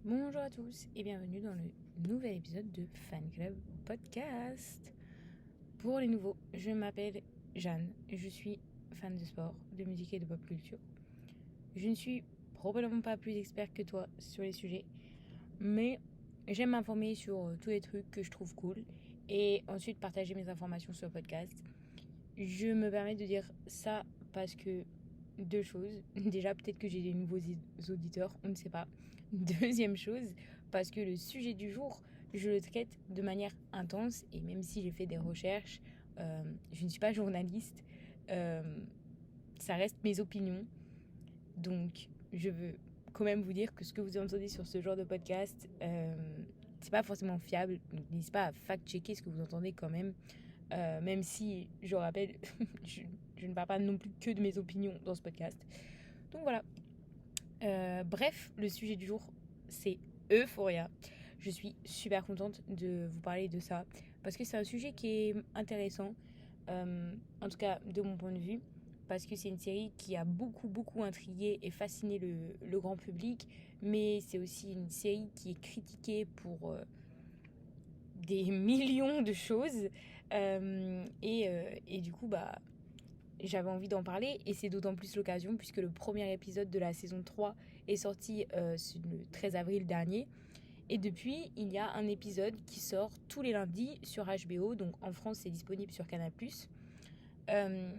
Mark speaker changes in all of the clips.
Speaker 1: Bonjour à tous et bienvenue dans le nouvel épisode de Fan Club Podcast. Pour les nouveaux, je m'appelle Jeanne, je suis fan de sport, de musique et de pop culture. Je ne suis probablement pas plus expert que toi sur les sujets, mais j'aime m'informer sur tous les trucs que je trouve cool et ensuite partager mes informations sur le podcast. Je me permets de dire ça parce que deux choses. Déjà, peut-être que j'ai des nouveaux auditeurs, on ne sait pas. Deuxième chose, parce que le sujet du jour, je le traite de manière intense et même si j'ai fait des recherches, je ne suis pas journaliste, euh, ça reste mes opinions. Donc, je veux quand même vous dire que ce que vous entendez sur ce genre de podcast, c'est pas forcément fiable. Donc, n'hésitez pas à fact-checker ce que vous entendez quand même. Même si, je rappelle, je ne parle pas non plus que de mes opinions dans ce podcast. Donc voilà. Bref, le sujet du jour, c'est Euphoria. Je suis super contente de vous parler de ça parce que c'est un sujet qui est intéressant, en tout cas de mon point de vue, parce que c'est une série qui a beaucoup intrigué et fasciné le grand public, mais c'est aussi une série qui est critiquée pour des millions de choses. Et du coup, bah, j'avais envie d'en parler et c'est d'autant plus l'occasion puisque le premier épisode de la saison 3 est sorti le 13 avril dernier. Et depuis, il y a un épisode qui sort tous les lundis sur HBO, donc en France c'est disponible sur Canal+. Euh,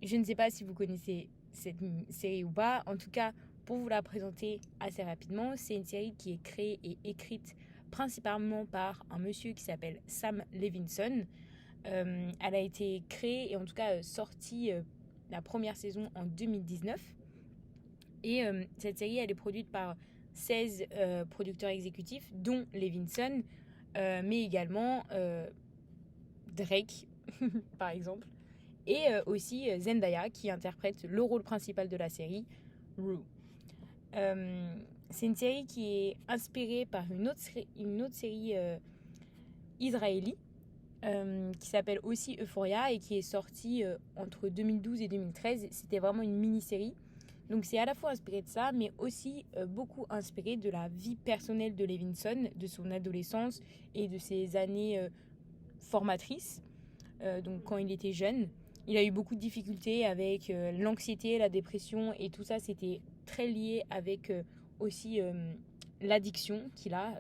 Speaker 1: je ne sais pas si vous connaissez cette série ou pas, en tout cas pour vous la présenter assez rapidement, c'est une série qui est créée et écrite principalement par un monsieur qui s'appelle Sam Levinson. Elle a été créée et en tout cas sortie la première saison en 2019. Et cette série, elle est produite par 16 producteurs exécutifs, dont Levinson, mais également Drake, par exemple, et aussi Zendaya, qui interprète le rôle principal de la série, Rue. C'est une série qui est inspirée par une autre série israélienne qui s'appelle aussi Euphoria et qui est sortie entre 2012 et 2013. C'était vraiment une mini-série. Donc c'est à la fois inspiré de ça, mais aussi beaucoup inspiré de la vie personnelle de Levinson, de son adolescence et de ses années formatrices. Donc quand il était jeune, il a eu beaucoup de difficultés avec l'anxiété, la dépression et tout ça, c'était très lié avec aussi l'addiction qu'il a,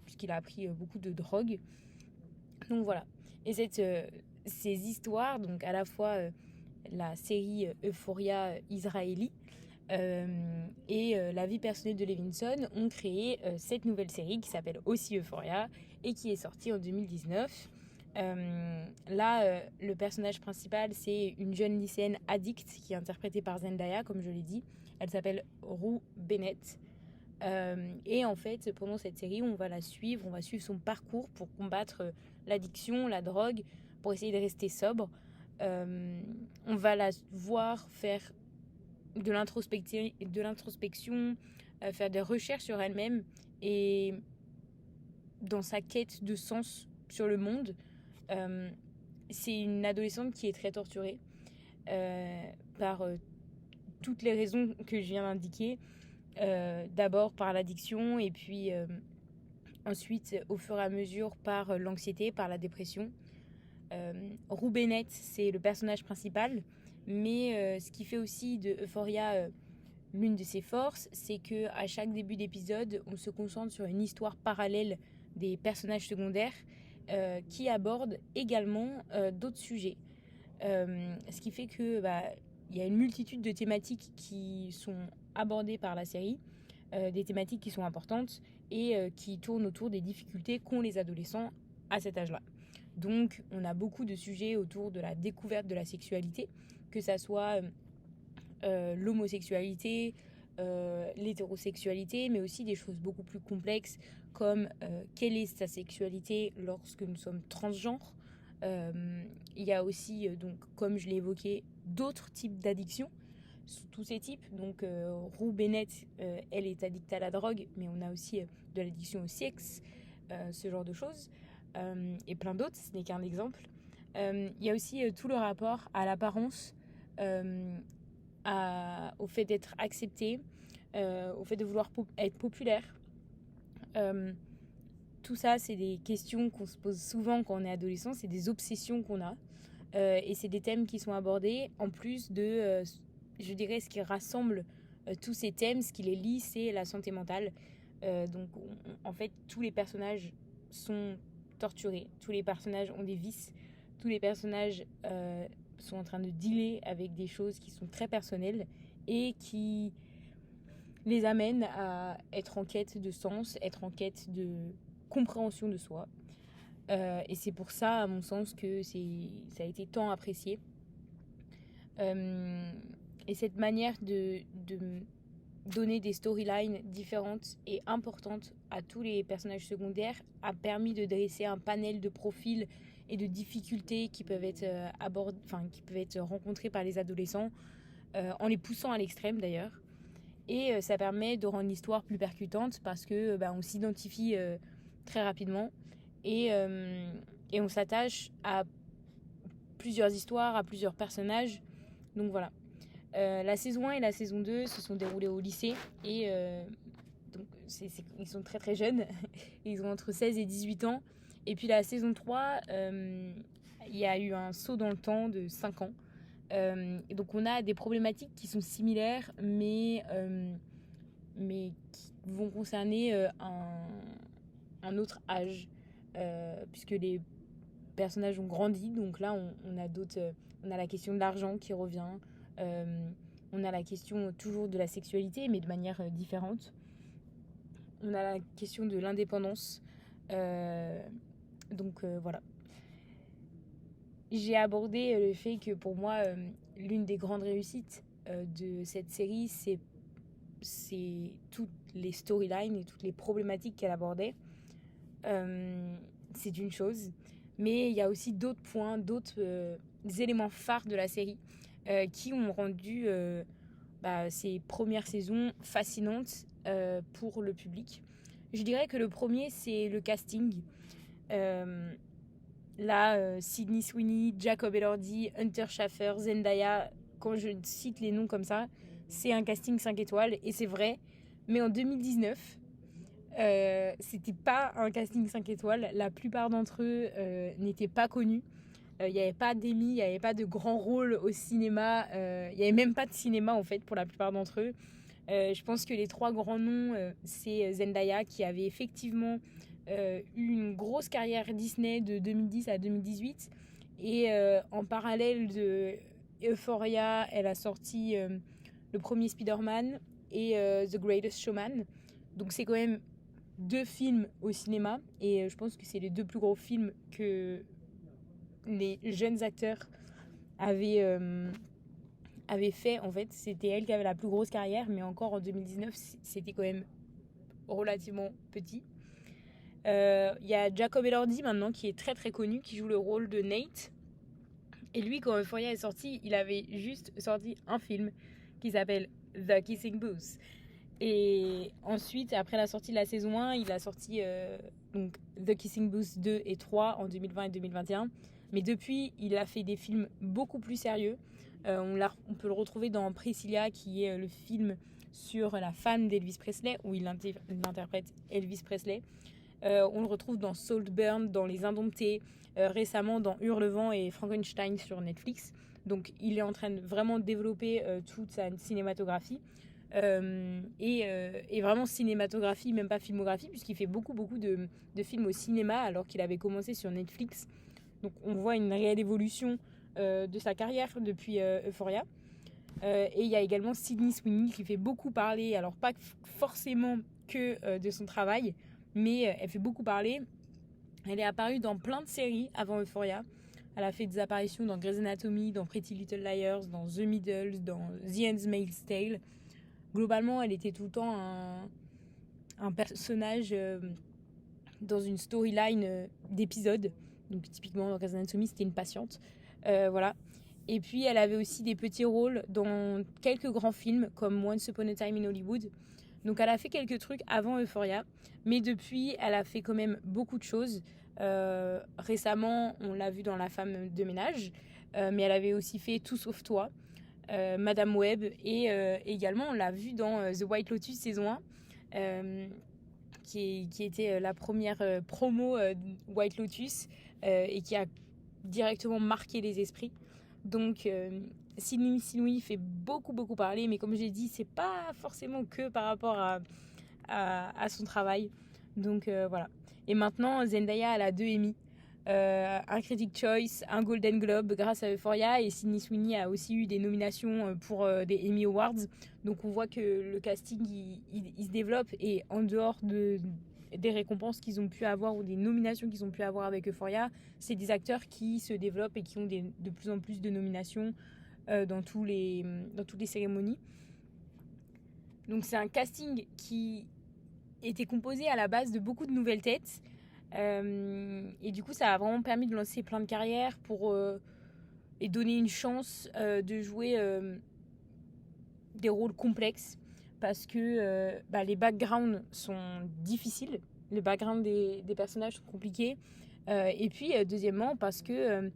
Speaker 1: puisqu'il a pris beaucoup de drogue. Donc voilà. Et ces histoires, donc à la fois la série Euphoria israélie et la vie personnelle de Levinson, ont créé cette nouvelle série qui s'appelle aussi Euphoria et qui est sortie en 2019. Le personnage principal, c'est une jeune lycéenne addicte qui est interprétée par Zendaya, comme je l'ai dit. Elle s'appelle Rue Bennett. Et en fait, pendant cette série, on va la suivre, on va suivre son parcours pour combattre l'addiction, la drogue, pour essayer de rester sobre. On va la voir faire de l'introspection, faire des recherches sur elle-même et dans sa quête de sens sur le monde. Euh, c'est une adolescente qui est très torturée par toutes les raisons que je viens d'indiquer. D'abord par l'addiction et puis ensuite au fur et à mesure par l'anxiété, par la dépression. Rue Bennett, c'est le personnage principal, mais ce qui fait aussi de Euphoria l'une de ses forces, c'est que à chaque début d'épisode, on se concentre sur une histoire parallèle des personnages secondaires qui abordent également d'autres sujets. Ce qui fait que il y a une multitude de thématiques qui sont abordées par la série, des thématiques qui sont importantes et qui tournent autour des difficultés qu'ont les adolescents à cet âge-là. Donc, on a beaucoup de sujets autour de la découverte de la sexualité, que ça soit l'homosexualité, l'hétérosexualité, mais aussi des choses beaucoup plus complexes comme quelle est sa sexualité lorsque nous sommes transgenres. Il y a aussi, donc, comme je l'ai évoqué, d'autres types d'addictions, sous tous ces types. Donc, Rue Bennett, elle est addicte à la drogue, mais on a aussi de l'addiction au sexe, ce genre de choses, et plein d'autres, ce n'est qu'un exemple. Il y a aussi tout le rapport à l'apparence, au fait d'être accepté, au fait de vouloir être populaire. Tout ça, c'est des questions qu'on se pose souvent quand on est adolescent, c'est des obsessions qu'on a. Et c'est des thèmes qui sont abordés en plus de, je dirais, ce qui rassemble tous ces thèmes, ce qui les lie, c'est la santé mentale. Donc, en fait, tous les personnages sont torturés, tous les personnages ont des vices, tous les personnages sont en train de dealer avec des choses qui sont très personnelles et qui les amènent à être en quête de sens, être en quête de compréhension de soi. Et c'est pour ça, à mon sens, que ça a été tant apprécié. Et cette manière de donner des storylines différentes et importantes à tous les personnages secondaires a permis de dresser un panel de profils et de difficultés qui peuvent être qui peuvent être rencontrées par les adolescents, en les poussant à l'extrême d'ailleurs. Et ça permet de rendre l'histoire plus percutante parce que on s'identifie très rapidement et on s'attache à plusieurs histoires, à plusieurs personnages. Donc voilà. La saison 1 et la saison 2 se sont déroulées au lycée et donc ils sont très très jeunes. Ils ont entre 16 et 18 ans. Et puis la saison 3, il y a eu un saut dans le temps de 5 ans. Et donc on a des problématiques qui sont similaires mais qui vont concerner un autre âge, puisque les personnages ont grandi. Donc là on a la question de l'argent qui revient, on a la question toujours de la sexualité mais de manière différente, on a la question de l'indépendance, donc voilà. J'ai abordé le fait que pour moi, l'une des grandes réussites de cette série, c'est toutes les storylines et toutes les problématiques qu'elle abordait. C'est une chose, mais il y a aussi d'autres points, d'autres éléments phares de la série qui ont rendu ces premières saisons fascinantes pour le public. Je dirais que le premier, c'est le casting. Sydney Sweeney, Jacob Elordi, Hunter Schafer, Zendaya, quand je cite les noms comme ça, c'est un casting 5 étoiles et c'est vrai. Mais en 2019, c'était pas un casting 5 étoiles. La plupart d'entre eux n'étaient pas connus. Il n'y avait pas d'Emmy, il n'y avait pas de grand rôle au cinéma. Il n'y avait même pas de cinéma en fait pour la plupart d'entre eux. Je pense que les 3 grands noms, c'est Zendaya qui avait effectivement eu une grosse carrière Disney de 2010 à 2018. Et en parallèle de Euphoria, elle a sorti le premier Spider-Man et The Greatest Showman. Donc c'est quand même 2 films au cinéma. Et je pense que c'est les 2 plus gros films que les jeunes acteurs avaient fait. En fait, c'était elle qui avait la plus grosse carrière. Mais encore en 2019, c'était quand même relativement petit. Y a Jacob Elordi maintenant qui est très très connu, qui joue le rôle de Nate. Et lui, quand Euphoria est sorti, il avait juste sorti un film qui s'appelle The Kissing Booth. Et ensuite, après la sortie de la saison 1, il a sorti donc The Kissing Booth 2 et 3 en 2020 et 2021. Mais depuis, il a fait des films beaucoup plus sérieux. On peut le retrouver dans Priscilla, qui est le film sur la femme d'Elvis Presley, où il interprète Elvis Presley. On le retrouve dans Saltburn, dans Les Indomptés, récemment dans Hurlevent et Frankenstein sur Netflix. Donc il est en train de vraiment développer toute sa cinématographie. Et vraiment cinématographie, même pas filmographie, puisqu'il fait beaucoup de films au cinéma alors qu'il avait commencé sur Netflix. Donc on voit une réelle évolution de sa carrière depuis Euphoria. Et il y a également Sydney Sweeney qui fait beaucoup parler, alors pas forcément que de son travail, mais elle fait beaucoup parler. Elle est apparue dans plein de séries avant Euphoria. Elle a fait des apparitions dans Grey's Anatomy, dans Pretty Little Liars, dans The Middle, dans The Handmaid's Tale. Globalement, elle était tout le temps un personnage dans une storyline d'épisodes. Donc typiquement dans Grey's Anatomy, c'était une patiente. Voilà. Et puis elle avait aussi des petits rôles dans quelques grands films comme Once Upon a Time in Hollywood. Donc elle a fait quelques trucs avant Euphoria, mais depuis elle a fait quand même beaucoup de choses. Récemment, on l'a vu dans La femme de ménage, mais elle avait aussi fait Tout sauf toi. Madame Web, et également on l'a vu dans The White Lotus saison 1, qui était la première promo White Lotus, et qui a directement marqué les esprits. Donc Sydney Sweeney fait beaucoup parler, mais comme j'ai dit, c'est pas forcément que par rapport à son travail. Donc voilà. Et maintenant, Zendaya, elle a 2 Emmy. Un Critic Choice, un Golden Globe grâce à Euphoria, et Sydney Sweeney a aussi eu des nominations pour des Emmy Awards. Donc on voit que le casting il se développe, et en dehors des récompenses qu'ils ont pu avoir ou des nominations qu'ils ont pu avoir avec Euphoria, c'est des acteurs qui se développent et qui ont de plus en plus de nominations dans toutes les cérémonies. Donc c'est un casting qui était composé à la base de beaucoup de nouvelles têtes. Et du coup, ça a vraiment permis de lancer plein de carrières et donner une chance de jouer des rôles complexes, parce que les backgrounds sont difficiles, les backgrounds des personnages sont compliqués, et puis deuxièmement parce que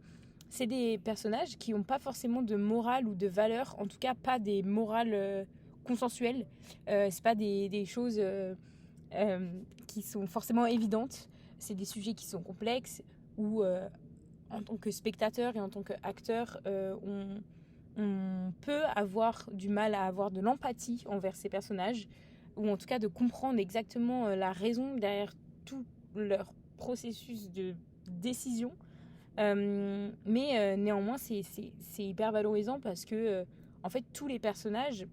Speaker 1: c'est des personnages qui n'ont pas forcément de morale ou de valeur, en tout cas pas des morales consensuelles, c'est pas des choses qui sont forcément évidentes, c'est des sujets qui sont complexes, où en tant que spectateur et en tant qu'acteur, on peut avoir du mal à avoir de l'empathie envers ces personnages, ou en tout cas de comprendre exactement la raison derrière tout leur processus de décision. Mais néanmoins, c'est hyper valorisant, parce que en fait,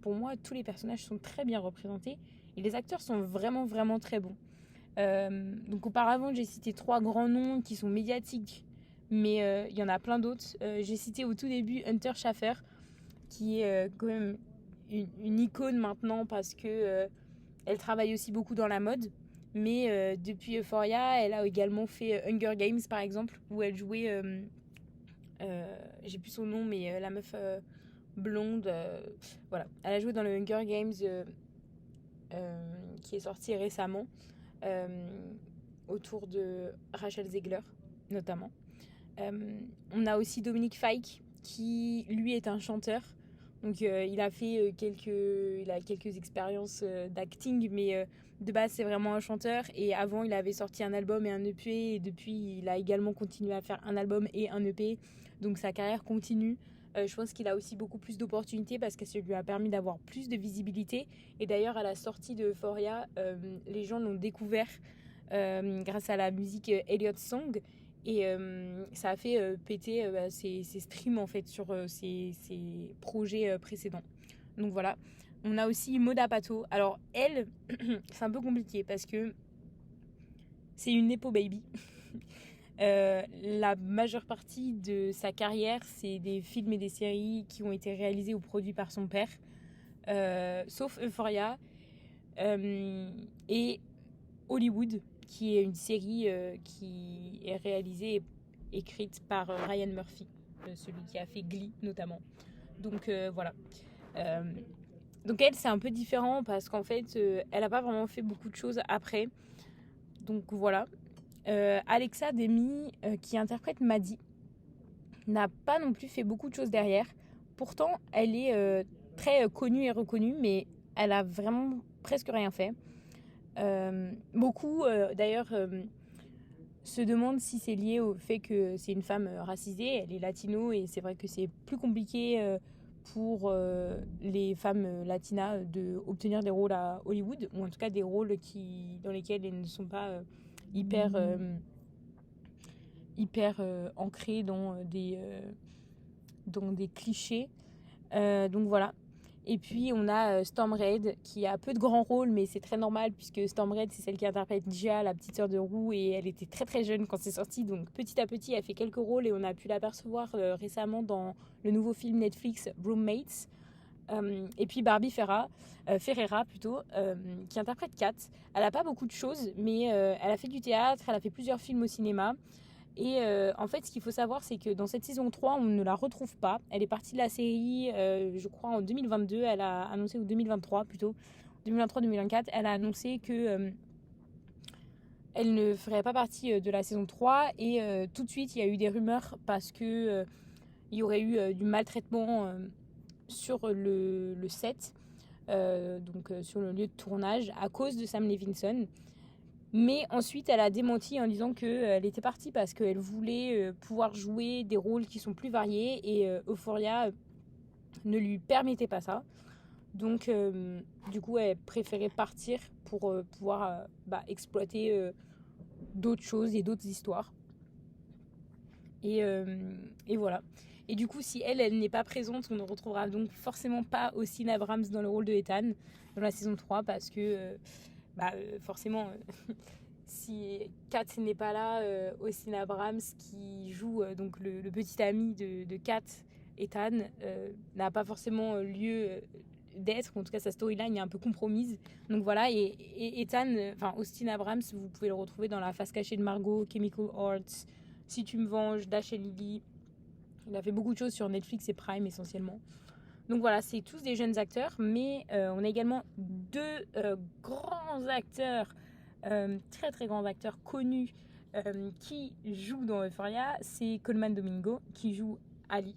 Speaker 1: pour moi, tous les personnages sont très bien représentés, et les acteurs sont vraiment très bons. Donc auparavant, j'ai cité 3 grands noms qui sont médiatiques, mais il y en a plein d'autres. J'ai cité au tout début Hunter Schafer, qui est quand même une icône maintenant, parce que elle travaille aussi beaucoup dans la mode. Mais depuis Euphoria, elle a également fait Hunger Games, par exemple, où elle jouait, j'ai plus son nom, mais la meuf blonde, voilà. Elle a joué dans le Hunger Games qui est sorti récemment, autour de Rachel Zegler, notamment. On a aussi Dominique Fike, qui lui est un chanteur. Donc il a fait quelques expériences d'acting, mais de base c'est vraiment un chanteur. Et avant, il avait sorti un album et un EP, et depuis il a également continué à faire un album et un EP. Donc sa carrière continue. Je pense qu'il a aussi beaucoup plus d'opportunités, parce que ça lui a permis d'avoir plus de visibilité. Et d'ailleurs, à la sortie de Euphoria, les gens l'ont découvert grâce à la musique Elliott Song. Et ça a fait péter ses streams, en fait, sur ses projets précédents. Donc voilà. On a aussi Moda Pato. Alors elle, c'est un peu compliqué, parce que c'est une Nepo Baby. La majeure partie de sa carrière, c'est des films et des séries qui ont été réalisés ou produits par son père, sauf Euphoria et Hollywood, qui est une série qui est réalisée et écrite par Ryan Murphy, celui qui a fait Glee notamment. Donc voilà. Donc elle, c'est un peu différent, parce qu'en fait, elle n'a pas vraiment fait beaucoup de choses après. Donc voilà. Alexa Demi, qui interprète Maddie, n'a pas non plus fait beaucoup de choses derrière. Pourtant, elle est très connue et reconnue, mais elle a vraiment presque rien fait. Beaucoup, d'ailleurs, se demandent si c'est lié au fait que c'est une femme racisée. Elle est latino, et c'est vrai que c'est plus compliqué pour les femmes latinas d'obtenir des rôles à Hollywood, ou en tout cas des rôles dans lesquels elles ne sont pas hyper ancrés dans des clichés. Donc voilà. Et puis on a Storm Reid, qui a peu de grands rôles, mais c'est très normal, puisque Storm Reid, c'est celle qui interprète Gia, la petite sœur de Rue, et elle était très jeune quand c'est sorti. Donc petit à petit, elle fait quelques rôles, et on a pu l'apercevoir récemment dans le nouveau film Netflix Roommates. Et puis Barbie Ferreira plutôt, qui interprète Kat. Elle n'a pas beaucoup de choses, mais elle a fait du théâtre, elle a fait plusieurs films au cinéma. Et en fait, ce qu'il faut savoir, c'est que dans cette saison 3, on ne la retrouve pas. Elle est partie de la série, je crois, en 2022. Elle a annoncé, ou 2023 plutôt, 2023-2024, elle a annoncé que elle ne ferait pas partie de la saison 3. Et tout de suite, il y a eu des rumeurs, parce que il y aurait eu du maltraitement sur le set, sur le lieu de tournage, à cause de Sam Levinson. Mais ensuite, elle a démenti en disant qu'elle était partie parce qu'elle voulait pouvoir jouer des rôles qui sont plus variés et Euphoria ne lui permettait pas ça. Donc, du coup, elle préférait partir pour pouvoir exploiter d'autres choses et d'autres histoires. Et voilà. Et du coup, si elle n'est pas présente, on ne retrouvera donc forcément pas Austin Abrams dans le rôle de Ethan dans la saison 3 parce que forcément, si Kat n'est pas là, Austin Abrams qui joue donc le petit ami de Kat, Ethan, n'a pas forcément lieu d'être. En tout cas, sa storyline est un peu compromise. Donc voilà, et Ethan, Austin Abrams, vous pouvez le retrouver dans La face cachée de Margot, Chemical Hearts, Si tu me venges, Dash et Lily. Il a fait beaucoup de choses sur Netflix et Prime essentiellement. Donc voilà, c'est tous des jeunes acteurs, mais on a également deux grands acteurs, très très grands acteurs connus qui jouent dans Euphoria. C'est Colman Domingo qui joue Ali.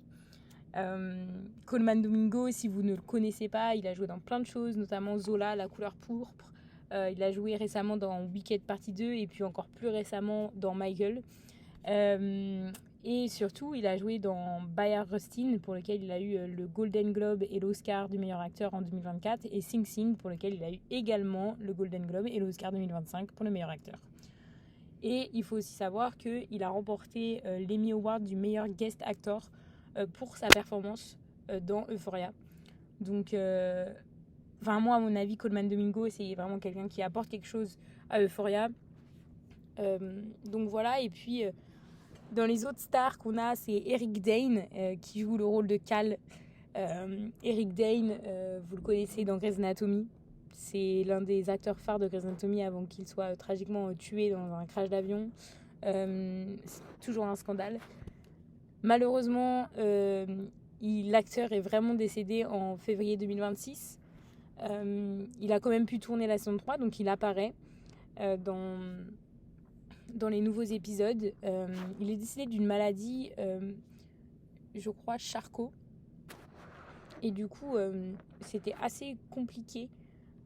Speaker 1: Colman Domingo, si vous ne le connaissez pas, il a joué dans plein de choses, notamment Zola, La couleur pourpre. Il a joué récemment dans Wicked Partie 2 et puis encore plus récemment dans Michael. Et surtout, il a joué dans Bayard Rustin, pour lequel il a eu le Golden Globe et l'Oscar du meilleur acteur en 2024, et Sing Sing, pour lequel il a eu également le Golden Globe et l'Oscar 2025 pour le meilleur acteur. Et il faut aussi savoir qu'il a remporté l'Emmy Award du meilleur guest actor pour sa performance dans Euphoria. Donc, moi, à mon avis, Colman Domingo, c'est vraiment quelqu'un qui apporte quelque chose à Euphoria. Donc voilà, et puis... dans les autres stars qu'on a, c'est Eric Dane qui joue le rôle de Cal. Eric Dane, vous le connaissez dans Grey's Anatomy. C'est l'un des acteurs phares de Grey's Anatomy avant qu'il soit tragiquement tué dans un crash d'avion. C'est toujours un scandale. Malheureusement, l'acteur est vraiment décédé en février 2026. Il a quand même pu tourner la saison 3, donc il apparaît dans les nouveaux épisodes. Il est décédé d'une maladie, je crois, Charcot. Et du coup, c'était assez compliqué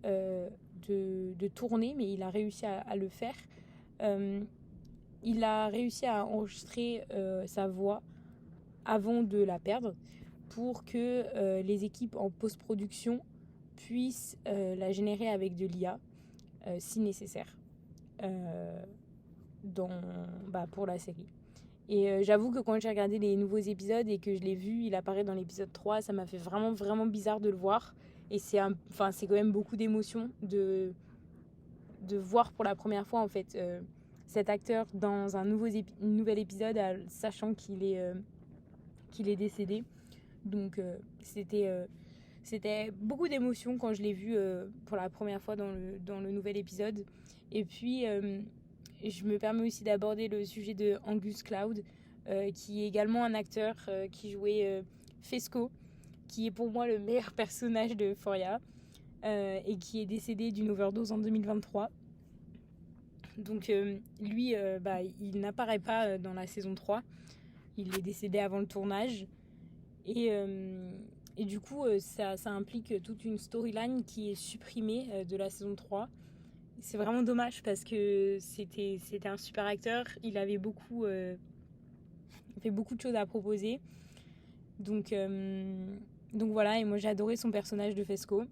Speaker 1: de tourner, mais il a réussi à le faire. Il a réussi à enregistrer sa voix avant de la perdre pour que les équipes en post-production puissent la générer avec de l'IA si nécessaire. Pour la série. Et j'avoue que quand j'ai regardé les nouveaux épisodes et que je l'ai vu, il apparaît dans l'épisode 3, ça m'a fait vraiment, vraiment bizarre de le voir. Et c'est quand même beaucoup d'émotions de voir pour la première fois, en fait, cet acteur dans un nouvel épisode, sachant qu'il est décédé. Donc, c'était beaucoup d'émotions quand je l'ai vu pour la première fois dans le nouvel épisode. Et puis... je me permets aussi d'aborder le sujet de Angus Cloud, qui est également un acteur qui jouait Fesco, qui est pour moi le meilleur personnage de Euphoria, et qui est décédé d'une overdose en 2023. Donc lui, il n'apparaît pas dans la saison 3. Il est décédé avant le tournage. Et du coup, ça implique toute une storyline qui est supprimée de la saison 3. C'est vraiment dommage parce que c'était un super acteur. Il avait fait beaucoup de choses à proposer. Donc voilà, et moi j'ai adoré son personnage de Fesco.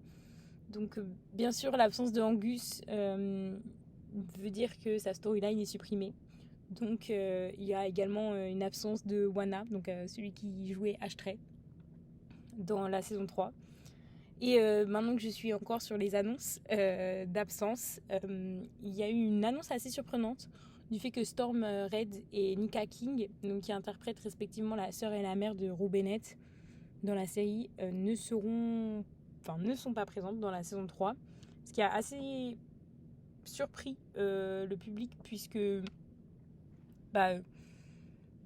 Speaker 1: Donc bien sûr, l'absence de Angus veut dire que sa storyline est supprimée. Donc il y a également une absence de Wana, donc celui qui jouait Ashtray dans la saison 3. Et maintenant que je suis encore sur les annonces d'absence, il y a eu une annonce assez surprenante du fait que Storm Reid et Nika King, donc qui interprètent respectivement la sœur et la mère de Rue Bennett dans la série, ne sont pas présentes dans la saison 3. Ce qui a assez surpris le public puisque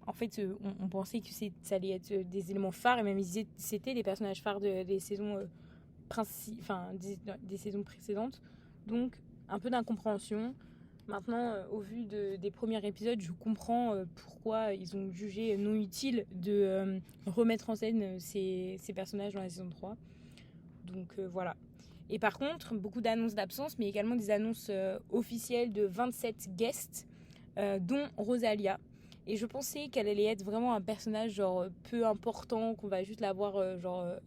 Speaker 1: en fait on pensait que ça allait être des éléments phares et même c'était les personnages phares des saisons des saisons précédentes. Donc un peu d'incompréhension. Maintenant, au vu des premiers épisodes, je comprends pourquoi ils ont jugé non utile de remettre en scène ces personnages dans la saison 3. Donc voilà. Et par contre, beaucoup d'annonces d'absence, mais également des annonces officielles de 27 guests, dont Rosalia. Et je pensais qu'elle allait être vraiment un personnage genre peu important, qu'on va juste la voir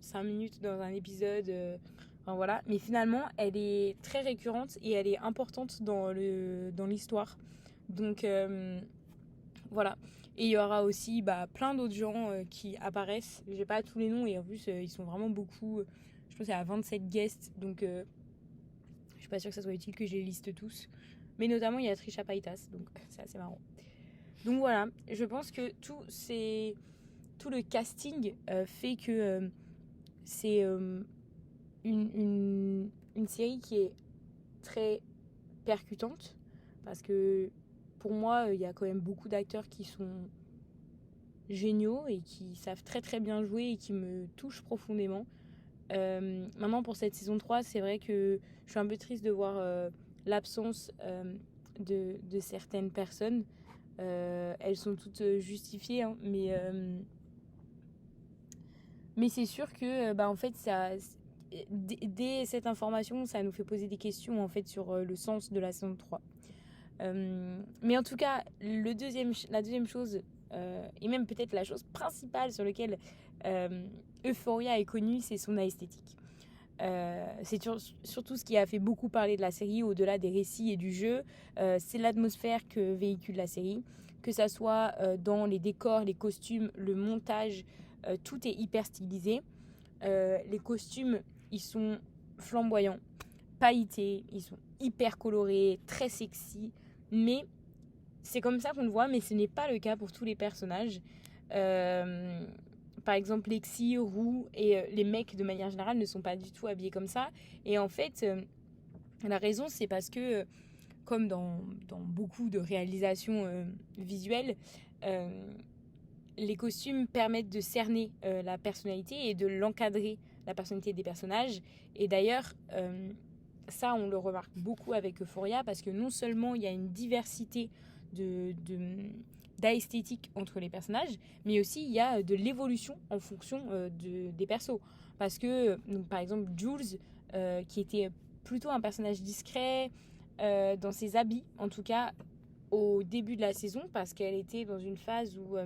Speaker 1: 5 minutes dans un épisode. Enfin, voilà. Mais finalement, elle est très récurrente et elle est importante dans l'histoire. Donc voilà. Et il y aura aussi plein d'autres gens qui apparaissent. J'ai pas tous les noms et en plus ils sont vraiment beaucoup. Je pense qu'il y a 27 guests, donc je suis pas sûre que ça soit utile que je les liste tous. Mais notamment il y a Trisha Paytas, donc c'est assez marrant. Donc voilà, je pense que tout le casting fait que c'est une série qui est très percutante. Parce que pour moi, il y a quand même beaucoup d'acteurs qui sont géniaux et qui savent très très bien jouer et qui me touchent profondément. Maintenant, pour cette saison 3, c'est vrai que je suis un peu triste de voir l'absence de certaines personnes. Elles sont toutes justifiées, hein, mais c'est sûr que en fait, dès cette information, ça nous fait poser des questions en fait, sur le sens de la saison 3. Mais en tout cas, la deuxième chose, et même peut-être la chose principale sur laquelle Euphoria est connue, c'est son esthétique. C'est surtout ce qui a fait beaucoup parler de la série au-delà des récits et du jeu. C'est l'atmosphère que véhicule la série, que ça soit dans les décors, les costumes, le montage, tout est hyper stylisé. Les costumes, ils sont flamboyants, pailletés, ils sont hyper colorés, très sexy, mais c'est comme ça qu'on le voit, mais ce n'est pas le cas pour tous les personnages. Par exemple, Lexi, Roux et les mecs de manière générale ne sont pas du tout habillés comme ça. Et en fait, la raison, c'est parce que, comme dans beaucoup de réalisations visuelles, les costumes permettent de cerner la personnalité et de l'encadrer, la personnalité des personnages. Et d'ailleurs, ça, on le remarque beaucoup avec Euphoria parce que non seulement il y a une diversité d'esthétique entre les personnages, mais aussi il y a de l'évolution en fonction des persos. Parce que, donc, par exemple, Jules, qui était plutôt un personnage discret dans ses habits, en tout cas au début de la saison, parce qu'elle était dans une phase où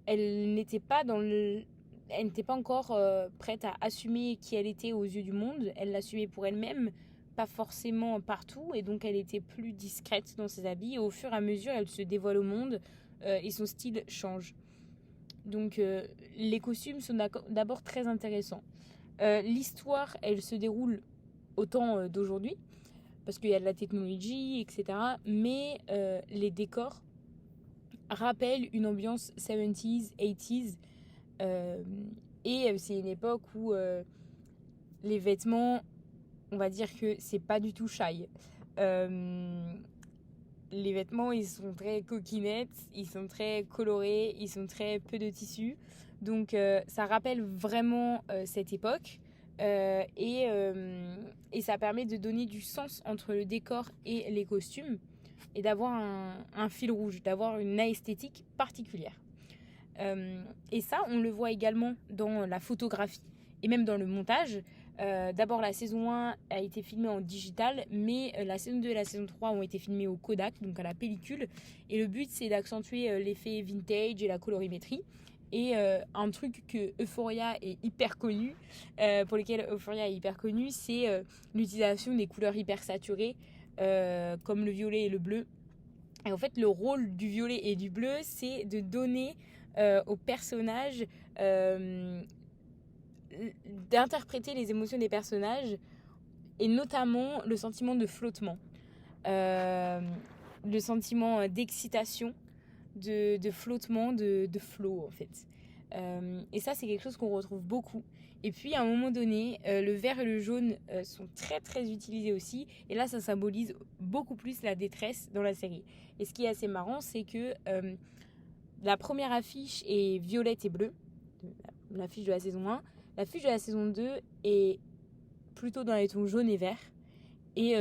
Speaker 1: elle n'était pas elle n'était pas encore prête à assumer qui elle était aux yeux du monde. Elle l'assumait pour elle-même, pas forcément partout, et donc elle était plus discrète dans ses habits. Et au fur et à mesure, elle se dévoile au monde et son style change. Donc les costumes sont d'abord très intéressants. L'histoire, elle se déroule au temps d'aujourd'hui, parce qu'il y a de la technologie, etc. Mais les décors rappellent une ambiance 70s, 80s. Et c'est une époque où les vêtements, on va dire que c'est pas du tout shy. Les vêtements, ils sont très coquinettes, ils sont très colorés, ils sont très peu de tissu. Donc ça rappelle vraiment cette époque. Et ça permet de donner du sens entre le décor et les costumes et d'avoir un fil rouge, d'avoir une esthétique particulière. Et ça, on le voit également dans la photographie et même dans le montage. D'abord, la saison 1 a été filmée en digital, mais la saison 2 et la saison 3 ont été filmées au Kodak, donc à la pellicule. Et le but, c'est d'accentuer l'effet vintage et la colorimétrie. Et un truc que Euphoria est hyper connu, pour lequel Euphoria est hyper connu, c'est l'utilisation des couleurs hyper saturées, comme le violet et le bleu. Et en fait, le rôle du violet et du bleu, c'est de donner aux personnages, d'interpréter les émotions des personnages, et notamment le sentiment de flottement, le sentiment d'excitation, de flottement, de flow en fait. Et ça, c'est quelque chose qu'on retrouve beaucoup. Et puis à un moment donné, le vert et le jaune sont très très utilisés aussi. Et là, ça symbolise beaucoup plus la détresse dans la série. Et ce qui est assez marrant, c'est que la première affiche est violette et bleue, l'affiche de la saison 1. L'affiche de la saison 2 est plutôt dans les tons jaune et vert. Et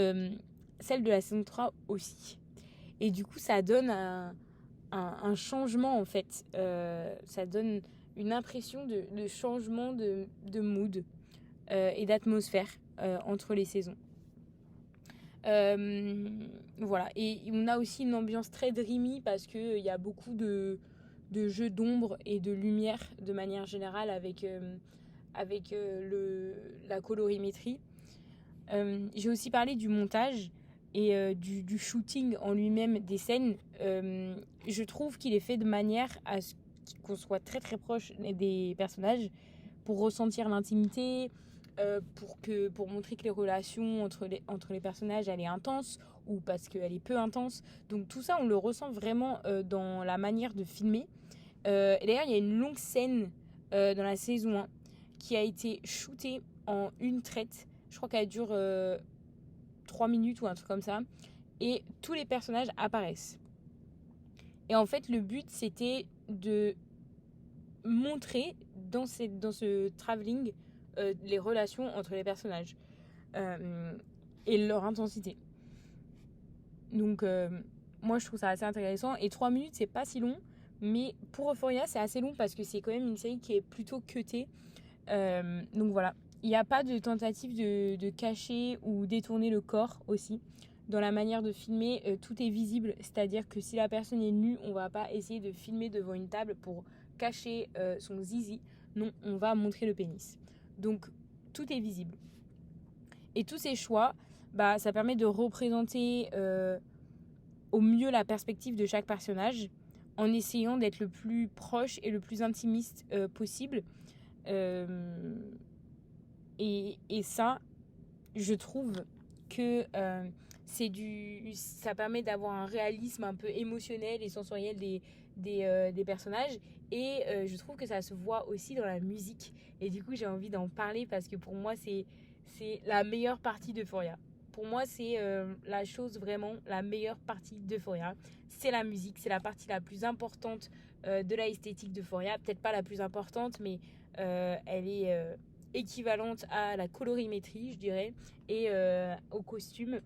Speaker 1: celle de la saison 3 aussi. Et du coup, ça donne un changement, en fait. Ça donne une impression de changement de mood et d'atmosphère entre les saisons. Voilà. Et on a aussi une ambiance très dreamy parce qu'il y a beaucoup de jeux d'ombre et de lumière de manière générale avec la colorimétrie. J'ai aussi parlé du montage et du shooting en lui-même des scènes. Je trouve qu'il est fait de manière à ce qu'on soit très très proche des personnages pour ressentir l'intimité, pour montrer que les relations entre les personnages elle est intense ou parce qu'elle est peu intense. Donc tout ça on le ressent vraiment dans la manière de filmer. Et d'ailleurs il y a une longue scène dans la saison 1 qui a été shootée en une traite. Je crois qu'elle dure 3 minutes ou un truc comme ça. Et tous les personnages apparaissent. Et en fait, le but, c'était de montrer dans ce travelling les relations entre les personnages et leur intensité. Donc, moi, je trouve ça assez intéressant. Et 3 minutes, c'est pas si long. Mais pour Euphoria, c'est assez long parce que c'est quand même une série qui est plutôt cutée. Donc voilà. Il n'y a pas de tentative de cacher ou détourner le corps aussi. Dans la manière de filmer, tout est visible. C'est-à-dire que si la personne est nue, on ne va pas essayer de filmer devant une table pour cacher son zizi. Non, on va montrer le pénis. Donc, tout est visible. Et tous ces choix, ça permet de représenter au mieux la perspective de chaque personnage en essayant d'être le plus proche et le plus intimiste possible. Et ça, je trouve que ça permet d'avoir un réalisme un peu émotionnel et sensoriel des personnages. Et je trouve que ça se voit aussi dans la musique. Et du coup, j'ai envie d'en parler parce que pour moi, c'est la meilleure partie d'Euphoria. Pour moi, c'est la chose vraiment, la meilleure partie d'Euphoria. C'est la musique, c'est la partie la plus importante de la esthétique d'Euphoria. Peut-être pas la plus importante, mais elle est équivalente à la colorimétrie, je dirais, et au costume.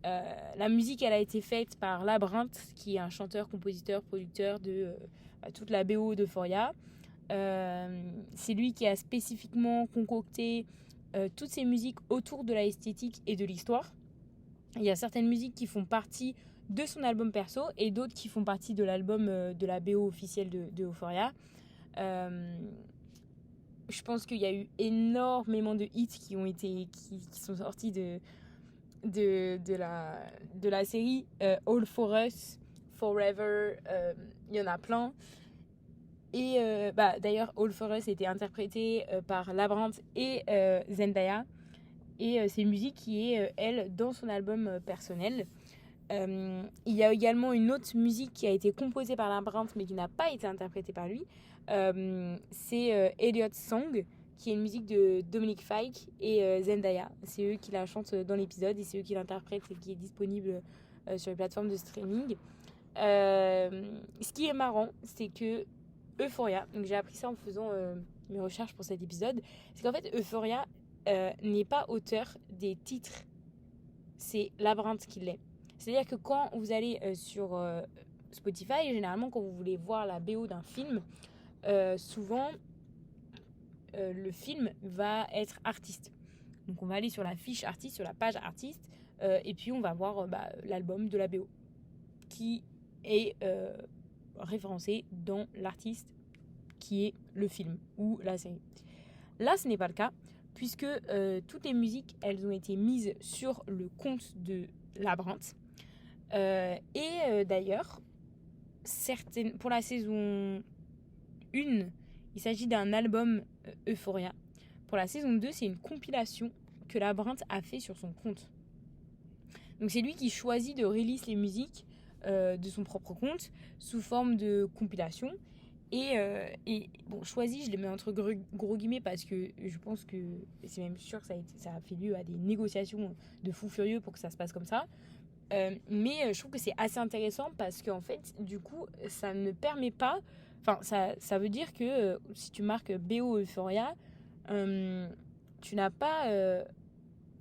Speaker 1: La musique, elle a été faite par Labrinth, qui est un chanteur, compositeur, producteur de toute la BO d'Euphoria. C'est lui qui a spécifiquement concocté toutes ces musiques autour de la esthétique et de l'histoire. Il y a certaines musiques qui font partie de son album perso et d'autres qui font partie de l'album de la BO officielle de Euphoria. Je pense qu'il y a eu énormément de hits qui sont sortis de la série. All For Us, Forever, il y en a plein. Et d'ailleurs, All For Us a été interprété par Labrinth et Zendaya. Et c'est une musique qui est, elle, dans son album personnel. Il y a également une autre musique qui a été composée par Labrinth mais qui n'a pas été interprétée par lui. C'est Elliot's Song, qui est une musique de Dominic Fike et Zendaya. C'est eux qui la chantent dans l'épisode et c'est eux qui l'interprètent et qui est disponible sur les plateformes de streaming. Ce qui est marrant, c'est que Euphoria, donc j'ai appris ça en faisant mes recherches pour cet épisode, c'est qu'en fait Euphoria n'est pas auteur des titres, c'est Labrinth qui l'est. C'est-à-dire que quand vous allez sur Spotify, généralement quand vous voulez voir la BO d'un film, souvent le film va être artiste. Donc on va aller sur la fiche artiste, sur la page artiste, et puis on va voir l'album de la BO qui est référencé dans l'artiste qui est le film ou la série. Là, ce n'est pas le cas, puisque toutes les musiques, elles ont été mises sur le compte de Labrinth. D'ailleurs, pour la saison 1, il s'agit d'un album Euphoria. Pour la saison 2, c'est une compilation que Labrinth a fait sur son compte. Donc c'est lui qui choisit de release les musiques de son propre compte sous forme de compilation. Et bon, choisi, je les mets entre gros guillemets parce que je pense que c'est même sûr que ça a fait lieu à des négociations de fous furieux pour que ça se passe comme ça. Mais je trouve que c'est assez intéressant parce qu'en fait, du coup, ça ne permet pas... Enfin, ça veut dire que si tu marques BO Euphoria, tu n'as pas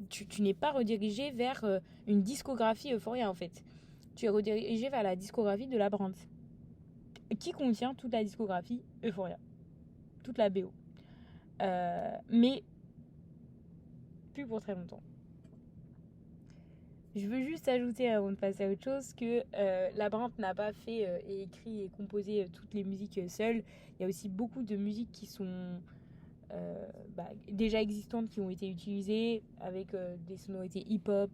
Speaker 1: tu n'es pas redirigé vers une discographie Euphoria en fait. Tu es redirigé vers la discographie de Labyrinthe, qui contient toute la discographie Euphoria, toute la BO. Mais plus pour très longtemps. Je veux juste ajouter avant de passer à autre chose que Labyrinthe n'a pas fait et écrit et composé toutes les musiques seul. Il y a aussi beaucoup de musiques qui sont déjà existantes qui ont été utilisées avec des sonorités hip-hop,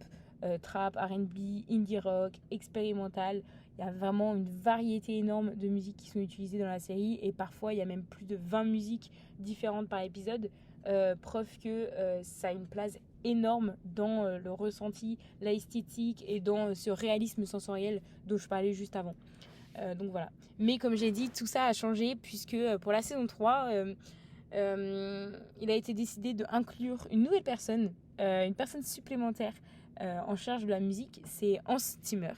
Speaker 1: trap, R&B, indie rock, expérimental. Il y a vraiment une variété énorme de musiques qui sont utilisées dans la série et parfois il y a même plus de 20 musiques différentes par épisode. Preuve que ça a une place énorme dans le ressenti, l'esthétique et dans ce réalisme sensoriel dont je parlais juste avant. Donc voilà. Mais comme j'ai dit, tout ça a changé puisque pour la saison 3, il a été décidé d'inclure une nouvelle personne, une personne supplémentaire en charge de la musique. C'est Hans Zimmer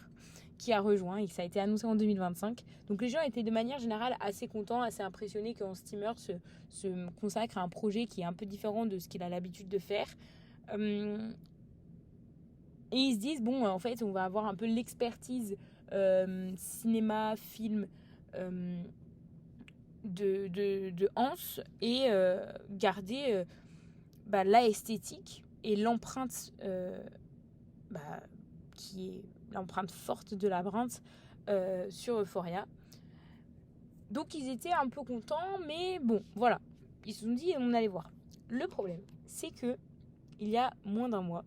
Speaker 1: qui a rejoint et ça a été annoncé en 2025. Donc les gens étaient de manière générale assez contents, assez impressionnés que Hans Zimmer se consacre à un projet qui est un peu différent de ce qu'il a l'habitude de faire. Et ils se disent, bon, en fait, on va avoir un peu l'expertise cinéma, film de Hans et garder la esthétique et l'empreinte qui est l'empreinte forte de Labyrinthe sur Euphoria. Donc ils étaient un peu contents, mais bon, voilà. Ils se sont dit, on allait voir. Le problème, c'est que il y a moins d'un mois,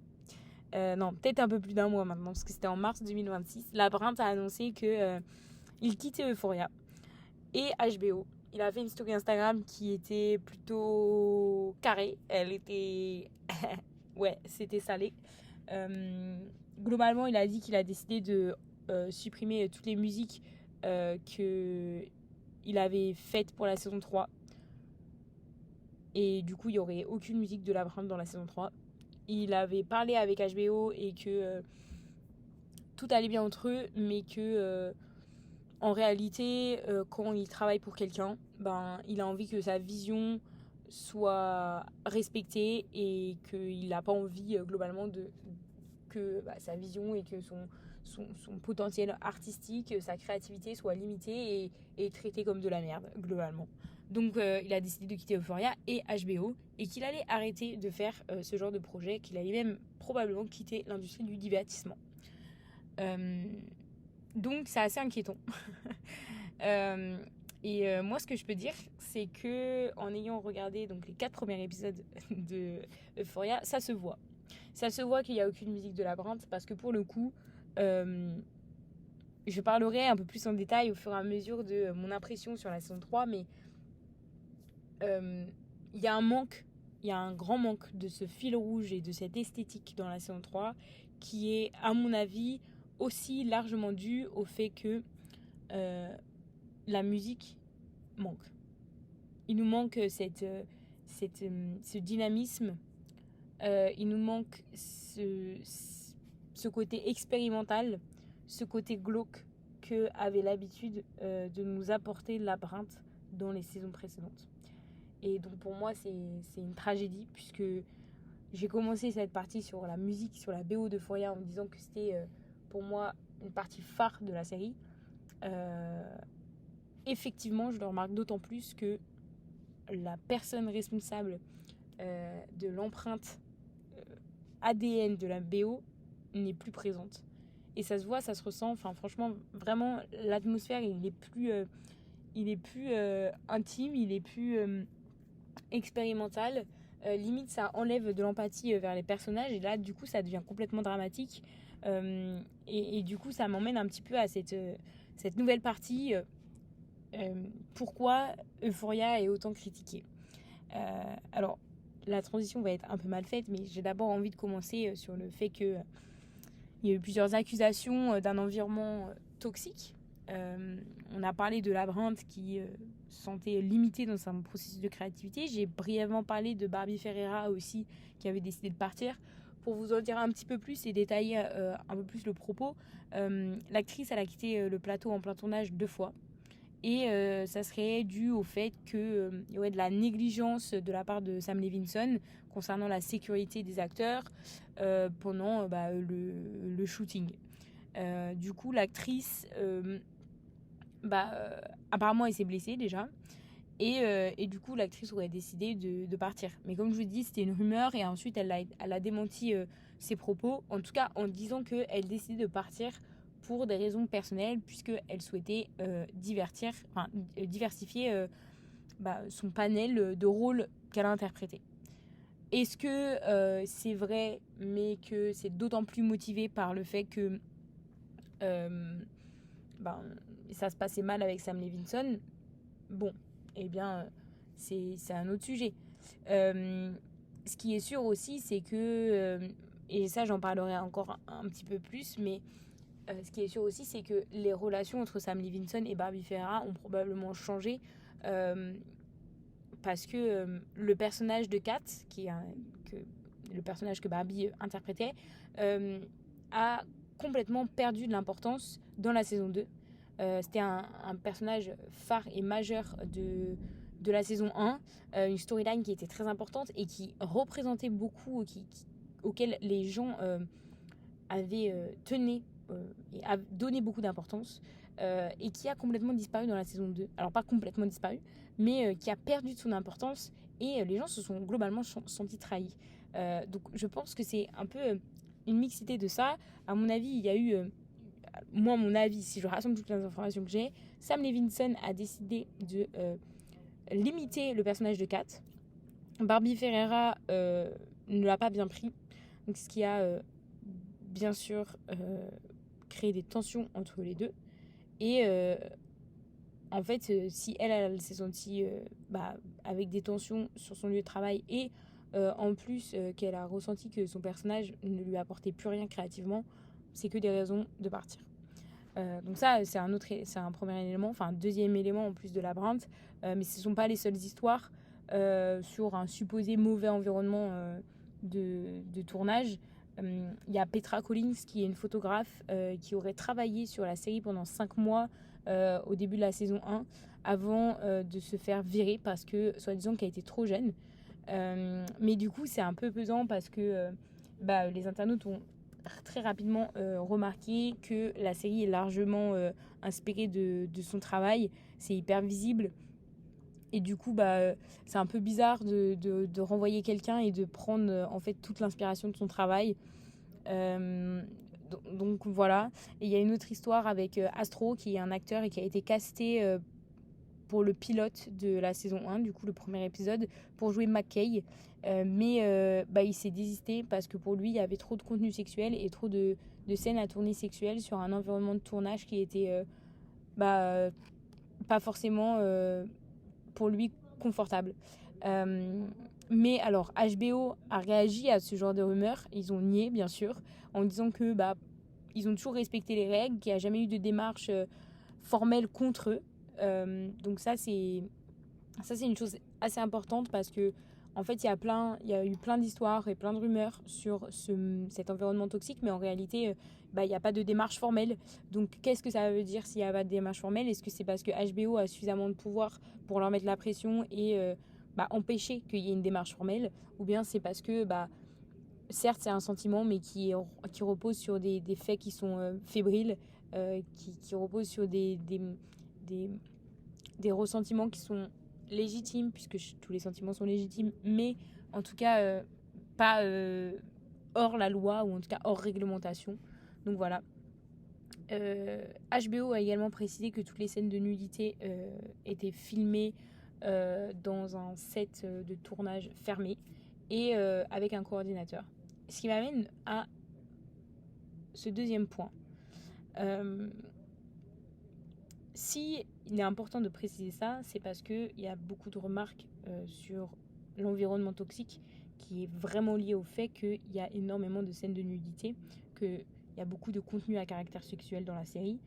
Speaker 1: non, peut-être un peu plus d'un mois maintenant, parce que c'était en mars 2026, Labyrinthe a annoncé qu'il quittait Euphoria et HBO. Il a fait une story Instagram qui était plutôt carrée. Elle était... ouais, c'était salé. Globalement, il a dit qu'il a décidé de supprimer toutes les musiques qu'il avait faites pour la saison 3. Et du coup, il n'y aurait aucune musique de Labyrinthe dans la saison 3. Il avait parlé avec HBO et que tout allait bien entre eux, mais que en réalité, quand il travaille pour quelqu'un, il a envie que sa vision soit respectée et qu'il n'a pas envie globalement que sa vision et que son potentiel artistique, sa créativité soit limitée et traitée comme de la merde, globalement. Donc il a décidé de quitter Euphoria et HBO et qu'il allait arrêter de faire ce genre de projet, qu'il allait même probablement quitter l'industrie du divertissement. Donc c'est assez inquiétant. Moi ce que je peux dire, c'est que en ayant regardé donc les 4 premiers épisodes de Euphoria, ça se voit. Ça se voit qu'il n'y a aucune musique de Labyrinthe parce que pour le coup, je parlerai un peu plus en détail au fur et à mesure de mon impression sur la saison 3, mais il y a un grand manque de ce fil rouge et de cette esthétique dans la saison 3 qui est, à mon avis, aussi largement dû au fait que la musique manque. Il nous manque ce dynamisme, il nous manque ce côté expérimental, ce côté glauque que avait l'habitude de nous apporter Labyrinthe dans les saisons précédentes. Et donc pour moi c'est une tragédie puisque j'ai commencé cette partie sur la musique, sur la BO d'Euphoria en disant que c'était pour moi une partie phare de la série. Effectivement, je le remarque d'autant plus que la personne responsable de l'empreinte ADN de la BO n'est plus présente. Et ça se voit, ça se ressent. Enfin, franchement, vraiment, l'atmosphère, il est plus intime, il est plus expérimental. Limite, ça enlève de l'empathie vers les personnages. Et là, du coup, ça devient complètement dramatique. Et du coup, ça m'emmène un petit peu à cette nouvelle partie. Pourquoi Euphoria est autant critiquée. Alors, la transition va être un peu mal faite, mais j'ai d'abord envie de commencer sur le fait qu'il y a eu plusieurs accusations d'un environnement toxique. On a parlé de Labyrinthe qui se sentait limité dans son processus de créativité. J'ai brièvement parlé de Barbie Ferreira aussi, qui avait décidé de partir. Pour vous en dire un petit peu plus et détailler un peu plus le propos, l'actrice elle a quitté le plateau en plein tournage 2 fois. Et ça serait dû au fait qu'il y aurait de la négligence de la part de Sam Levinson concernant la sécurité des acteurs pendant le shooting. Du coup, l'actrice, apparemment, elle s'est blessée déjà. Et du coup, l'actrice aurait décidé de partir. Mais comme je vous dis, c'était une rumeur et ensuite elle a démenti ses propos, en tout cas en disant qu'elle décidait de partir pour des raisons personnelles, puisqu'elle souhaitait diversifier son panel de rôles qu'elle a interprété. Est-ce que c'est vrai, mais que c'est d'autant plus motivé par le fait que ça se passait mal avec Sam Levinson? Bon, eh bien, c'est un autre sujet. Ce qui est sûr aussi, c'est que, et ça j'en parlerai encore un petit peu plus, mais ce qui est sûr aussi, c'est que les relations entre Sam Levinson et Barbie Ferreira ont probablement changé parce que le personnage de Kat, le personnage que Barbie interprétait, a complètement perdu de l'importance dans la saison 2. C'était un personnage phare et majeur de la saison 1, une storyline qui était très importante et qui représentait beaucoup, auquel les gens avaient tenu et donné beaucoup d'importance, et qui a complètement disparu dans la saison 2. Alors pas complètement disparu, mais qui a perdu de son importance et les gens se sont globalement sentis trahis. Donc je pense que c'est un peu une mixité de ça. À mon avis, il y a eu... moi, mon avis, si je rassemble toutes les informations que j'ai, Sam Levinson a décidé de limiter le personnage de Kat. Barbie Ferreira ne l'a pas bien pris, donc ce qui a bien sûr créé des tensions entre les deux. Et en fait, si elle s'est sentie avec des tensions sur son lieu de travail et en plus qu'elle a ressenti que son personnage ne lui apportait plus rien créativement, c'est que des raisons de partir. Donc ça, c'est un premier élément, enfin un deuxième élément en plus de labyrinthe, mais ce ne sont pas les seules histoires sur un supposé mauvais environnement de tournage. Il y a Petra Collins, qui est une photographe qui aurait travaillé sur la série pendant 5 mois au début de la saison 1, avant de se faire virer parce que, soi-disant, qu'elle était trop jeune. Mais du coup, c'est un peu pesant parce que les internautes ont très rapidement remarqué que la série est largement inspirée de son travail. C'est hyper visible. Et du coup, c'est un peu bizarre de renvoyer quelqu'un et de prendre en fait toute l'inspiration de son travail. Donc voilà. Et il y a une autre histoire avec Astro, qui est un acteur et qui a été casté pour le pilote de la saison 1, du coup le premier épisode, pour jouer McKay. Mais il s'est désisté parce que pour lui, il y avait trop de contenu sexuel et trop de scènes à tourner sexuelles sur un environnement de tournage qui était pas forcément pour lui confortable. Mais alors, HBO a réagi à ce genre de rumeurs. Ils ont nié, bien sûr, en disant que ils ont toujours respecté les règles, qu'il n'y a jamais eu de démarche formelle contre eux. Donc ça c'est une chose assez importante parce que en fait il y a eu plein d'histoires et plein de rumeurs sur cet environnement toxique, mais en réalité il n'y a pas de démarche formelle. Donc qu'est-ce que ça veut dire s'il n'y a pas de démarche formelle? Est-ce que c'est parce que HBO a suffisamment de pouvoir pour leur mettre la pression et empêcher qu'il y ait une démarche formelle, ou bien c'est parce que certes c'est un sentiment, mais qui repose sur des faits qui sont fébriles, qui reposent sur des ressentiments qui sont légitimes, puisque tous les sentiments sont légitimes, mais en tout cas pas hors la loi, ou en tout cas hors réglementation. Donc voilà. HBO a également précisé que toutes les scènes de nudité étaient filmées dans un set de tournage fermé et avec un coordinateur. Ce qui m'amène à ce deuxième point. Si il est important de préciser ça, c'est parce qu'il y a beaucoup de remarques sur l'environnement toxique qui est vraiment lié au fait qu'il y a énormément de scènes de nudité, qu'il y a beaucoup de contenu à caractère sexuel dans la série.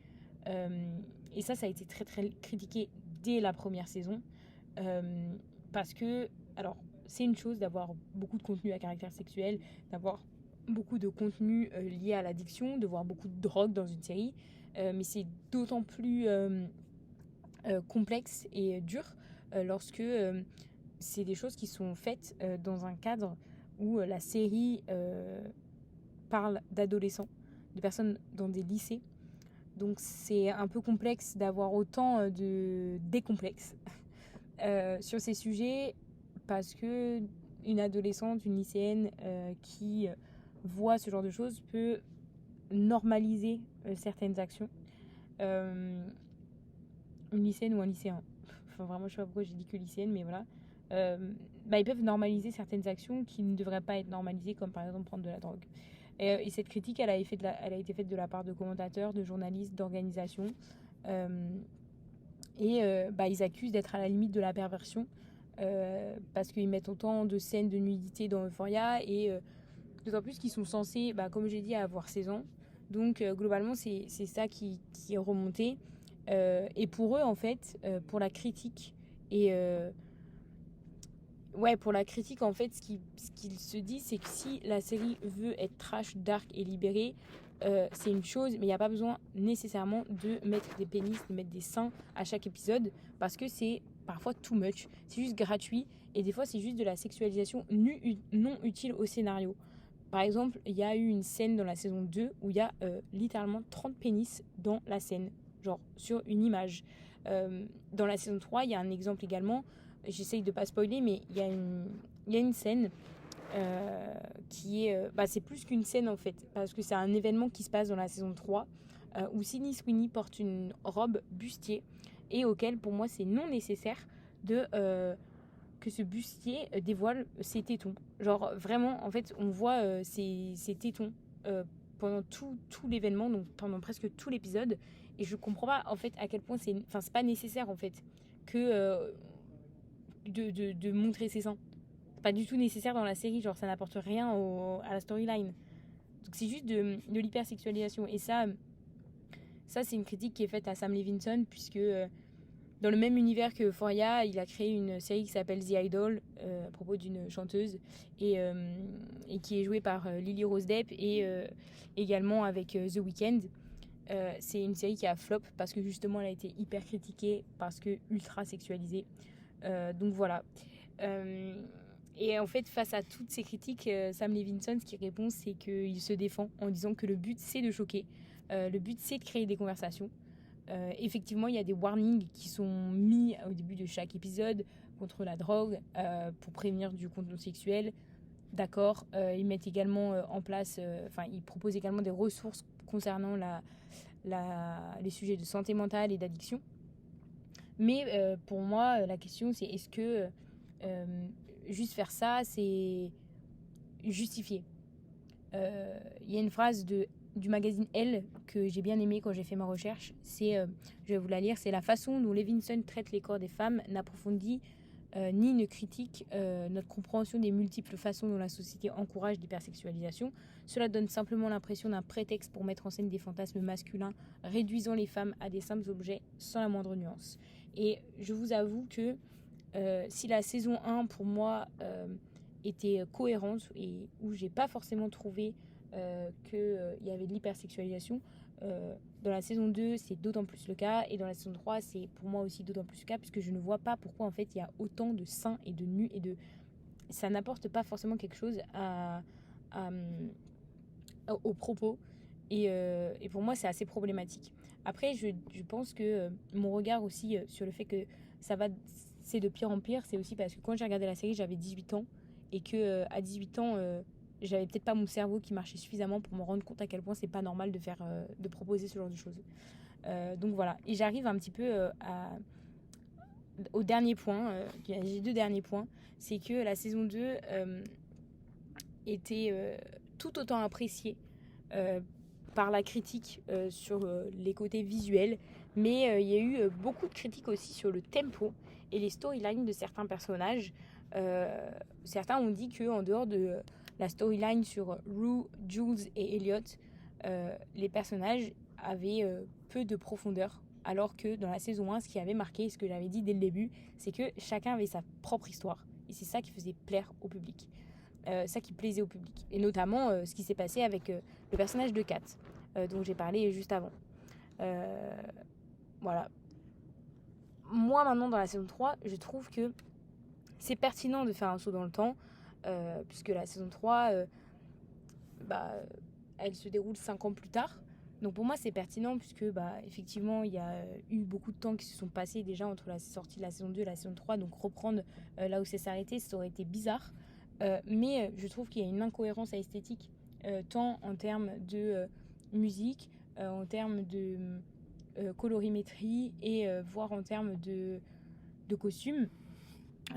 Speaker 1: Et ça a été très très critiqué dès la première saison. Parce que, alors, c'est une chose d'avoir beaucoup de contenu à caractère sexuel, d'avoir beaucoup de contenu lié à l'addiction, de voir beaucoup de drogue dans une série. Mais c'est d'autant plus complexes et dures lorsque c'est des choses qui sont faites dans un cadre où la série parle d'adolescents, de personnes dans des lycées. Donc c'est un peu complexe d'avoir autant de décomplexes sur ces sujets parce que une adolescente, une lycéenne qui voit ce genre de choses peut normaliser certaines actions. Une lycéenne ou un lycéen. Enfin, vraiment, je sais pas pourquoi j'ai dit que lycéenne, mais voilà. Ils peuvent normaliser certaines actions qui ne devraient pas être normalisées, comme par exemple prendre de la drogue. Et cette critique, elle a été faite de la part de commentateurs, de journalistes, d'organisations. Ils accusent d'être à la limite de la perversion parce qu'ils mettent autant de scènes de nudité dans Euphoria et d'autant plus qu'ils sont censés, comme j'ai dit, avoir 16 ans. Donc globalement, c'est ça qui est remonté. Et pour eux, en fait, pour la critique et pour la critique, en fait, ce qu'il se dit, c'est que si la série veut être trash, dark et libérée, c'est une chose, mais il n'y a pas besoin nécessairement de mettre des pénis, de mettre des seins à chaque épisode, parce que c'est parfois too much. C'est juste gratuit, et des fois, c'est juste de la sexualisation non utile au scénario. Par exemple, il y a eu une scène dans la saison 2 où il y a littéralement 30 pénis dans la scène, genre sur une image. Dans la saison 3, il y a un exemple également. J'essaye de pas spoiler, mais il y a une scène qui est... c'est plus qu'une scène en fait, parce que c'est un événement qui se passe dans la saison 3 où Sydney Sweeney porte une robe bustier et auquel pour moi c'est non nécessaire de que ce bustier dévoile ses tétons. Genre vraiment, en fait, on voit ses tétons pendant tout l'événement, donc pendant presque tout l'épisode, et je comprends pas en fait à quel point c'est pas nécessaire en fait que de montrer ses seins. C'est pas du tout nécessaire dans la série, genre ça n'apporte rien à la storyline. Donc c'est juste de l'hypersexualisation. Et ça c'est une critique qui est faite à Sam Levinson, puisque dans le même univers que Euphoria, il a créé une série qui s'appelle The Idol, à propos d'une chanteuse, et qui est jouée par Lily Rose Depp, et également avec The Weeknd. C'est une série qui a flop, parce que justement elle a été hyper critiquée, parce que ultra sexualisée. Donc voilà. Et en fait, face à toutes ces critiques, Sam Levinson, ce qu'il répond, c'est qu'il se défend en disant que le but, c'est de choquer. Le but, c'est de créer des conversations. Effectivement, il y a des warnings qui sont mis au début de chaque épisode contre la drogue pour prévenir du contenu sexuel. D'accord. Ils mettent également en place, ils proposent également des ressources concernant les sujets de santé mentale et d'addiction. Mais pour moi, la question, c'est est-ce que juste faire ça, c'est justifié. Il y a une phrase du magazine Elle que j'ai bien aimée quand j'ai fait ma recherche. Je vais vous la lire. C'est: la façon dont Levinson traite les corps des femmes n'approfondit ni ne critique notre compréhension des multiples façons dont la société encourage l'hypersexualisation. Cela donne simplement l'impression d'un prétexte pour mettre en scène des fantasmes masculins, réduisant les femmes à des simples objets sans la moindre nuance. Et je vous avoue que si la saison 1 pour moi était cohérente et où j'ai pas forcément trouvé qu'il y avait de l'hypersexualisation, dans la saison 2 c'est d'autant plus le cas, et dans la saison 3 c'est pour moi aussi d'autant plus le cas, puisque je ne vois pas pourquoi en fait il y a autant de seins et de nus, et ça n'apporte pas forcément quelque chose aux propos, et pour moi c'est assez problématique. Après je pense que mon regard aussi sur le fait que c'est de pire en pire, c'est aussi parce que quand j'ai regardé la série j'avais 18 ans, et que à 18 ans j'avais peut-être pas mon cerveau qui marchait suffisamment pour me rendre compte à quel point c'est pas normal de proposer ce genre de choses. Donc voilà, et j'arrive un petit peu au dernier point. J'ai deux derniers points. C'est que la saison 2 était tout autant appréciée par la critique sur les côtés visuels, mais il y a eu beaucoup de critiques aussi sur le tempo et les storylines de certains personnages. Certains ont dit qu'en dehors de la storyline sur Rue, Jules et Elliot, les personnages avaient peu de profondeur, alors que dans la saison 1, ce qui avait marqué, ce que j'avais dit dès le début, c'est que chacun avait sa propre histoire, et c'est ça qui faisait plaire au public, ça qui plaisait au public, et notamment ce qui s'est passé avec le personnage de Kat, dont j'ai parlé juste avant. Voilà. moi maintenant dans la saison 3, je trouve que c'est pertinent de faire un saut dans le temps, puisque la saison 3, elle se déroule 5 ans plus tard. Donc pour moi c'est pertinent puisque effectivement il y a eu beaucoup de temps qui se sont passés déjà entre la sortie de la saison 2 et la saison 3, donc reprendre là où c'est s'arrêté, ça aurait été bizarre. Mais je trouve qu'il y a une incohérence à esthétique, tant en termes de musique, en termes de colorimétrie et voire en termes de costumes.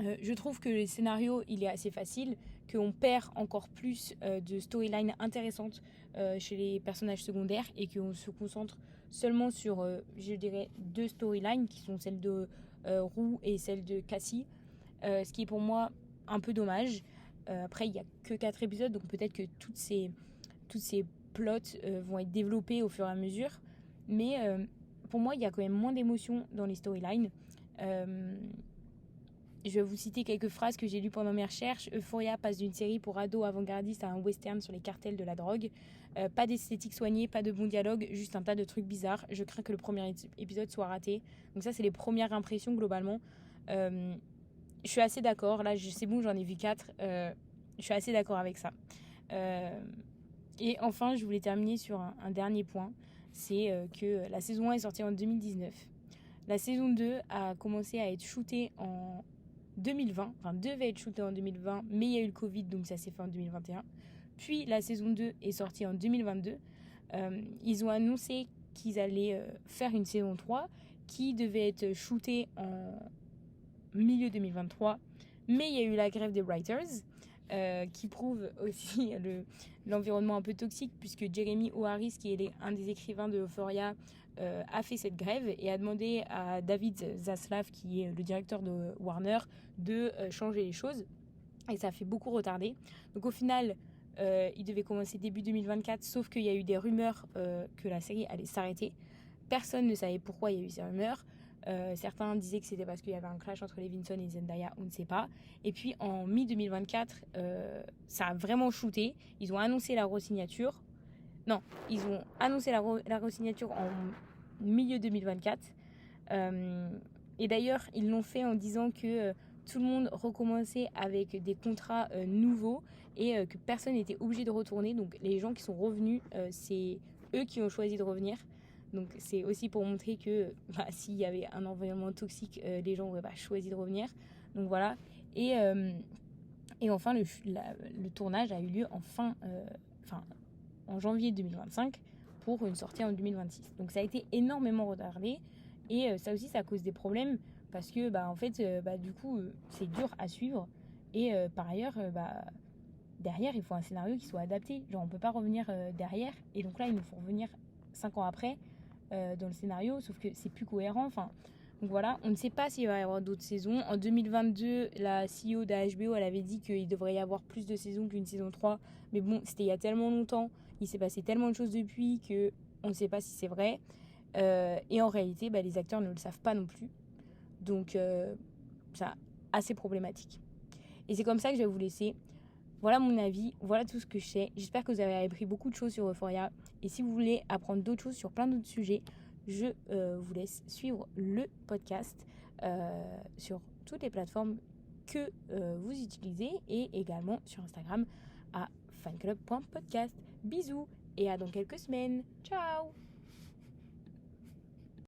Speaker 1: Je trouve que le scénario il est assez facile, qu'on perd encore plus de storyline intéressantes chez les personnages secondaires et qu'on se concentre seulement sur, je dirais, 2 storylines qui sont celle de Roux et celle de Cassie, ce qui est pour moi un peu dommage. Après, il n'y a que 4 épisodes, donc peut-être que toutes ces plots vont être développés au fur et à mesure. Mais pour moi, il y a quand même moins d'émotions dans les storylines. Je vais vous citer quelques phrases que j'ai lues pendant mes recherches. Euphoria passe d'une série pour ados avant-gardistes à un western sur les cartels de la drogue. Pas d'esthétique soignée, pas de bon dialogue, juste un tas de trucs bizarres. Je crains que le premier épisode soit raté. Donc ça, c'est les premières impressions globalement. Je suis assez d'accord. Là, c'est bon, j'en ai vu 4. Je suis assez d'accord avec ça. Et enfin, je voulais terminer sur un dernier point. C'est que la saison 1 est sortie en 2019. La saison 2 a commencé à être shootée en 2020, enfin devait être shootée en 2020, mais il y a eu le Covid, donc ça s'est fait en 2021. Puis la saison 2 est sortie en 2022. Ils ont annoncé qu'ils allaient faire une saison 3 qui devait être shootée en milieu 2023, mais il y a eu la grève des writers, qui prouve aussi l'environnement un peu toxique, puisque Jeremy O'Harris, qui est un des écrivains de Euphoria, a fait cette grève et a demandé à David Zaslav, qui est le directeur de Warner, de changer les choses. Et ça a fait beaucoup retarder. Donc au final, il devait commencer début 2024, sauf qu'il y a eu des rumeurs que la série allait s'arrêter. Personne ne savait pourquoi il y a eu ces rumeurs. Certains disaient que c'était parce qu'il y avait un clash entre Levinson et Zendaya, on ne sait pas. Et puis en mi-2024, ça a vraiment shooté. Ils ont annoncé la re-signature. Non, ils ont annoncé la re-signature en milieu 2024. Et d'ailleurs, ils l'ont fait en disant que tout le monde recommençait avec des contrats nouveaux et que personne n'était obligé de retourner. Donc les gens qui sont revenus, c'est eux qui ont choisi de revenir. Donc c'est aussi pour montrer que s'il y avait un environnement toxique, les gens n'auraient pas choisi de revenir. Donc voilà. Et enfin, le tournage a eu lieu en janvier 2025 pour une sortie en 2026. Donc ça a été énormément retardé. Et ça aussi, ça cause des problèmes parce que du coup, c'est dur à suivre. Et par ailleurs, derrière, il faut un scénario qui soit adapté. Genre, on peut pas revenir derrière. Et donc là, il nous faut revenir 5 ans après dans le scénario, sauf que c'est plus cohérent. Donc voilà, on ne sait pas s'il va y avoir d'autres saisons. En 2022, la CEO d'HBO, elle avait dit qu'il devrait y avoir plus de saisons qu'une saison 3. Mais bon, c'était il y a tellement longtemps, il s'est passé tellement de choses depuis que on ne sait pas si c'est vrai. Et en réalité, les acteurs ne le savent pas non plus. Donc, c'est assez problématique. Et c'est comme ça que je vais vous laisser. Voilà mon avis, voilà tout ce que je sais. J'espère que vous avez appris beaucoup de choses sur Euphoria. Et si vous voulez apprendre d'autres choses sur plein d'autres sujets, je vous laisse suivre le podcast sur toutes les plateformes que vous utilisez et également sur Instagram à fanclub.podcast. Bisous et à dans quelques semaines. Ciao!